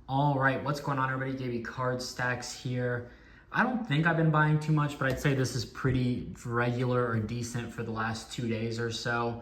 All right, what's going on, everybody? JB Card Stacks here. I don't think I've been buying too much, but I'd say this is pretty regular or decent for the last 2 days or so.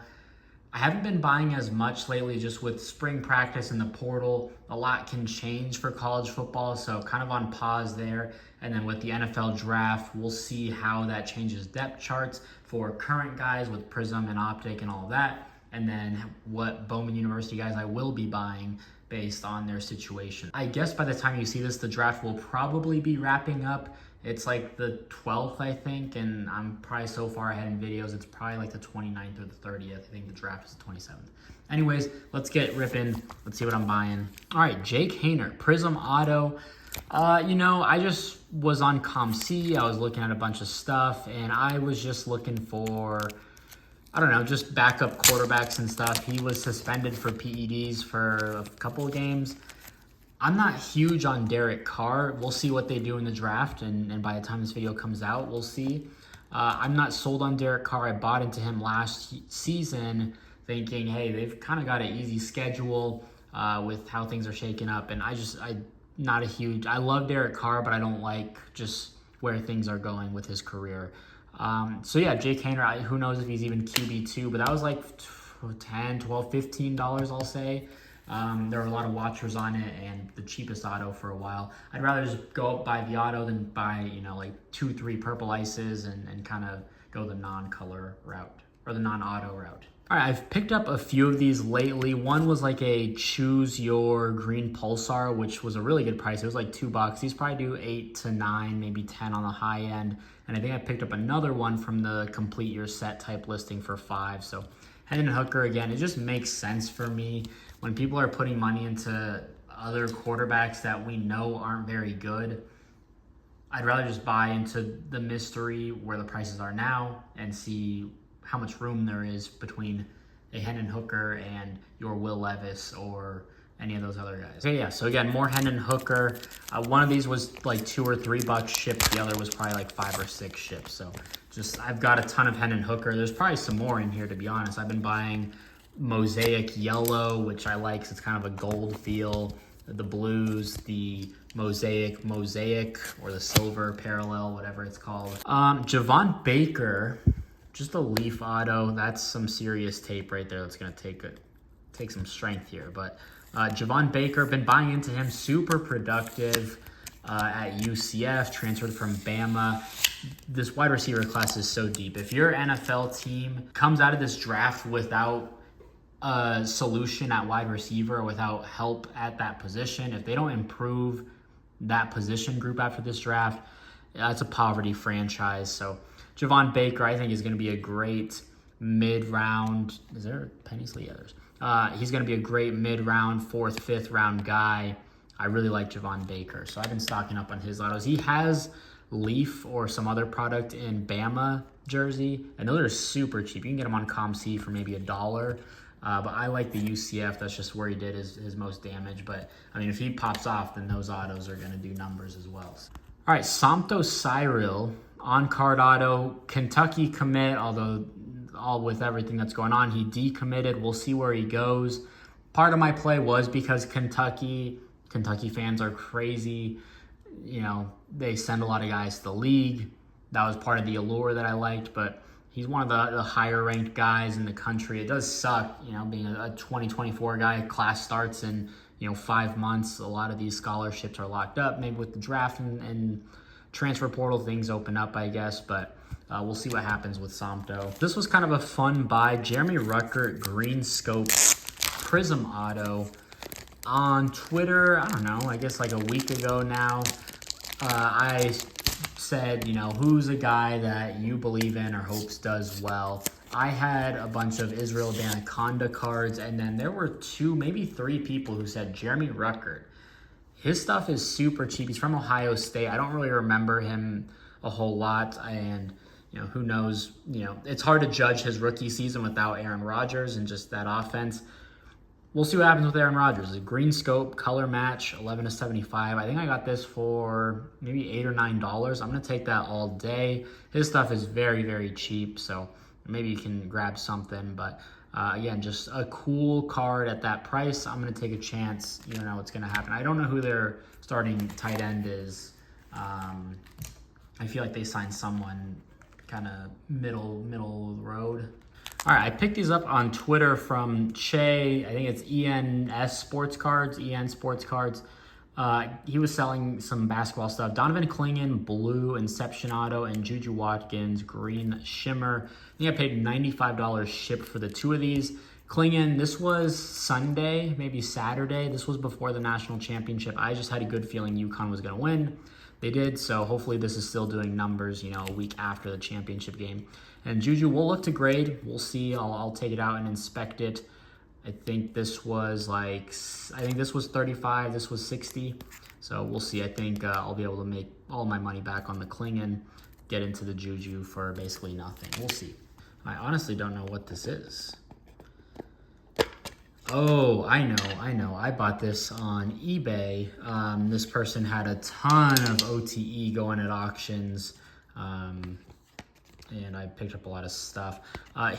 I haven't been buying as much lately, just with spring practice in the portal. A lot can change for college football, so kind of on pause there. And then with the NFL draft, we'll see how that changes depth charts for current guys with Prism and Optic and all that. And then what Bowman University guys I will be buying based on their situation. I guess by the time you see this, the draft will probably be wrapping up. It's like the 12th, I think, and I'm probably so far ahead in videos, it's probably like the 29th or the 30th. I think the draft is the 27th. Anyways, let's get ripping. Let's see what I'm buying. All right, Jake Haener, Prism Auto. I just was on ComC. I was looking at a bunch of stuff, and I was just looking for, I don't know, just backup quarterbacks and stuff. He was suspended for PEDs for a couple of games. I'm not huge on Derek Carr. We'll see what they do in the draft, and by the time this video comes out, we'll see. I'm not sold on Derek Carr. I bought into him last season thinking, hey, they've kind of got an easy schedule with how things are shaking up, and I love Derek Carr, but I don't like just where things are going with his career. So yeah, Jake Haener, who knows if he's even QB2, but that was like $10, $12, $15, I'll say. There were a lot of watchers on it, and the cheapest auto for a while. I'd rather just go up buy the auto than buy, like 2-3 purple ices and kind of go the non-color route or the non-auto route. All right, I've picked up a few of these lately. One was like a choose your green pulsar, which was a really good price. It was like $2. These probably do 8 to 9, maybe 10 on the high end. And I think I picked up another one from the complete your set type listing for $5. So Hendon Hooker, again, it just makes sense for me. When people are putting money into other quarterbacks that we know aren't very good, I'd rather just buy into the mystery where the prices are now and see how much room there is between a Hendon Hooker and your Will Levis or any of those other guys. Okay, yeah, so again, more Hendon Hooker. One of these was like $2 or $3 shipped. The other was probably like 5 or 6 shipped. So I've got a ton of Hendon Hooker. There's probably some more in here, to be honest. I've been buying Mosaic Yellow, which I like, 'cause it's kind of a gold feel. The blues, the Mosaic, or the silver parallel, whatever it's called. Javon Baker, just a leaf auto. That's some serious tape right there. That's gonna take some strength here. But Javon Baker, been buying into him, super productive at UCF, transferred from Bama. This wide receiver class is so deep. If your NFL team comes out of this draft without a solution at wide receiver, without help at that position, if they don't improve that position group after this draft, that's a poverty franchise. So Javon Baker, I think, is going to be a great mid-round. Is there pennies? Yeah, there's. He's going to be a great mid-round, 4th, 5th round guy. I really like Javon Baker, so I've been stocking up on his autos. He has Leaf or some other product in Bama jersey. I know they're super cheap. You can get them on ComC for maybe $1. But I like the UCF. That's just where he did his most damage. But, I mean, if he pops off, then those autos are going to do numbers as well. All right, Somto Cyril, on-card auto, Kentucky commit, although all with everything that's going on, he decommitted. We'll see where he goes. Part of my play was because Kentucky fans are crazy. They send a lot of guys to the league. That was part of the allure that I liked, but he's one of the higher-ranked guys in the country. It does suck, being a 2024 guy. Class starts in, 5 months. A lot of these scholarships are locked up. Maybe with the draft and transfer portal, things open up, I guess. But we'll see what happens with Somto. This was kind of a fun buy. Jeremy Ruckert, Green Scope, Prism Auto. On Twitter, I don't know, I guess like a week ago now, I said, who's a guy that you believe in or hopes does well. I had a bunch of Israel Danaconda cards, and then there were 2, maybe 3 people who said Jeremy Ruckert. His stuff is super cheap. He's from Ohio State. I don't really remember him a whole lot, and who knows, it's hard to judge his rookie season without Aaron Rodgers and just that offense. We'll see what happens with Aaron Rodgers. A green scope, color match, 11 to 75. I think I got this for maybe $8 or $9. I'm going to take that all day. His stuff is very, very cheap, so maybe you can grab something. But Again, just a cool card at that price. I'm going to take a chance. You don't know what's going to happen. I don't know who their starting tight end is. I feel like they signed someone kind of middle of the road. All right, I picked these up on Twitter from Che. I think it's EN Sports Cards. He was selling some basketball stuff. Donovan Clingan, blue Inception Auto, and Juju Watkins, green Shimmer. I think I paid $95 shipped for the two of these. Clingan, this was Sunday, maybe Saturday. This was before the national championship. I just had a good feeling UConn was going to win. They did, so hopefully this is still doing numbers, you know, a week after the championship game. And Juju will look to grade. We'll see. I'll take it out and inspect it. I think this was 35, this was 60. So we'll see. I think I'll be able to make all my money back on the Clingan, get into the Juju for basically nothing. We'll see. I honestly don't know what this is. Oh, I know. I bought this on eBay. This person had a ton of OTE going at auctions. And I picked up a lot of stuff.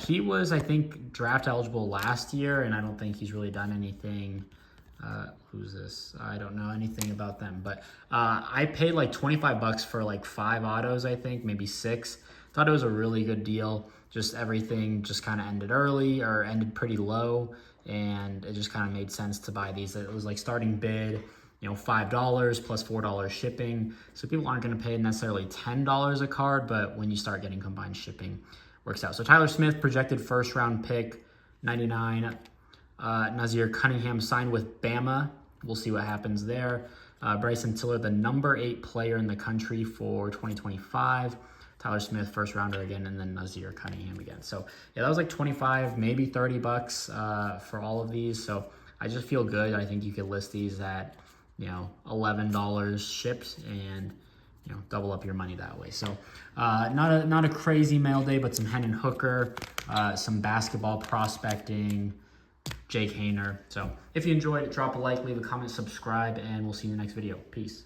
He was, I think, draft eligible last year, and I don't think he's really done anything. Who's this? I don't know anything about them. But I paid like 25 bucks for like 5 autos, I think, maybe 6. Thought it was a really good deal. Just everything just kind of ended early or ended pretty low, and it just kind of made sense to buy these. It was like starting bid, you know, $5 plus $4 shipping. So people aren't going to pay necessarily $10 a card, but when you start getting combined shipping, works out. So Tyler Smith, projected first round pick, 99. Nazir Cunningham signed with Bama. We'll see what happens there. Bryson Tiller, the number 8 player in the country for 2025. Tyler Smith, first rounder again, and then Nazir Cunningham again. So yeah, that was like 25, maybe 30 bucks for all of these. So I just feel good. I think you could list these at, you know, $11 shipped and, you know, double up your money that way. So not a crazy mail day, but some Hendon Hooker, some basketball prospecting, Jake Haener. So if you enjoyed it, drop a like, leave a comment, subscribe, and we'll see you in the next video. Peace.